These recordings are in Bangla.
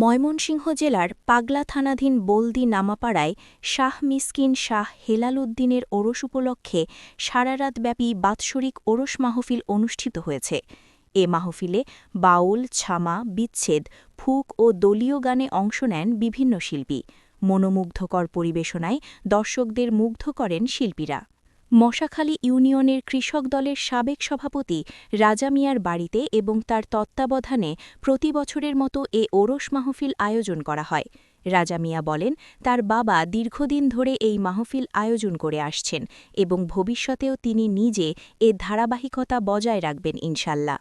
ময়মনসিংহ জেলার পাগলা থানাধীন বলদি নামাপাড়ায় শাহ মিসকিন শাহ হেলাল উদ্দিনের ওরস উপলক্ষে সারারাতব্যাপী বাৎসরিক ওরস মাহফিল অনুষ্ঠিত হয়েছে। এ মাহফিলে বাউল, ছামা, বিচ্ছেদ, ফুক ও দলীয় গানে অংশ নেন বিভিন্ন শিল্পী। মনোমুগ্ধকর পরিবেশনায় দর্শকদের মুগ্ধ করেন শিল্পীরা। মশাখালী ইউনিয়নের কৃষক দলের সাবেক সভাপতি রাজা মিয়ার বাড়িতে এবং তার তত্ত্বাবধানে প্রতি বছরের মতো এ ওরস মাহফিল আয়োজন করা হয়। রাজা মিয়া বলেন, তার বাবা দীর্ঘদিন ধরে এই মাহফিল আয়োজন করে আসছেন এবং ভবিষ্যতেও তিনি নিজে এ ধারাবাহিকতা বজায় রাখবেন ইনশাল্লাহ।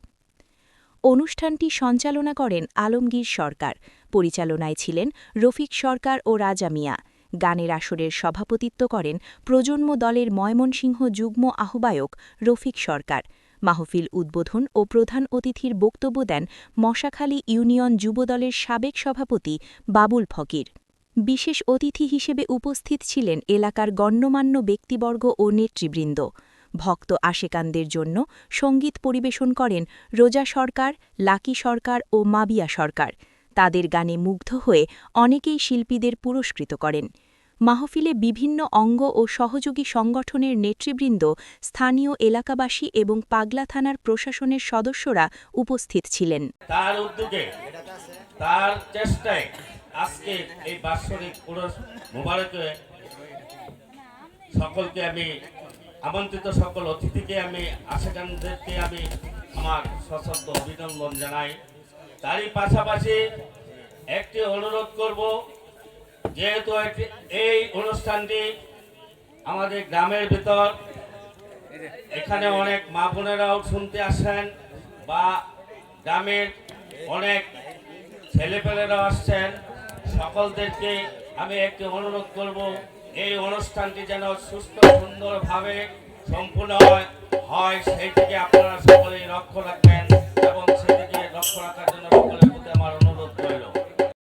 অনুষ্ঠানটি সঞ্চালনা করেন আলমগীর সরকার, পরিচালনায় ছিলেন রফিক সরকার ও রাজা মিয়া। গানের আসরের সভাপতিত্ব করেন প্রজন্ম দলের ময়মনসিংহ যুগ্ম আহ্বায়ক রফিক সরকার। মাহফিল উদ্বোধন ও প্রধান অতিথির বক্তব্য দেন মশাখালী ইউনিয়ন যুবদলের সাবেক সভাপতি বাবুল ফকির। বিশেষ অতিথি হিসেবে উপস্থিত ছিলেন এলাকার গণ্যমান্য ব্যক্তিবর্গ ও নেতৃবৃন্দ। ভক্ত আশেকানদের জন্য সঙ্গীত পরিবেশন করেন রোজা সরকার, লাকি সরকার ও মাবিয়া সরকার। তাদের গানে মুগ্ধ হয়ে অনেকেই শিল্পীদের পুরস্কৃত করেন। মাহফিলে বিভিন্ন অঙ্গ ও সহযোগী সংগঠনের নেতৃবৃন্দ, স্থানীয় এলাকাবাসী এবং পাগলা থানার প্রশাসনের সদস্যরা উপস্থিত ছিলেন। তার উদ্যোগে, তার চেষ্টায় আজকে এই বাৎসরিক ওরস মোবারকে সকলকে আমি আমন্ত্রিত সকল অতিথিকে আমি আশেকানদেরকে আমি আমার সশ্রদ্ধ অভিনন্দন জানাই। তারই পাশাপাশি একটি অনুরোধ করব, যেহেতু এই অনুষ্ঠানটি আমাদের গ্রামের ভিতর, এখানে অনেক মা বোনেরাও শুনতে আসেন বা গ্রামের অনেক ছেলেপেলেরাও আসছেন, সকলদেরকে আমি একটি অনুরোধ করব, এই অনুষ্ঠানটি যেন সুস্থ সুন্দরভাবে সম্পূর্ণ হয় সেই দিকে আপনারা সকলেই লক্ষ্য রাখবেন এবং সেদিকে লক্ষ্য রাখার জন্য সকলে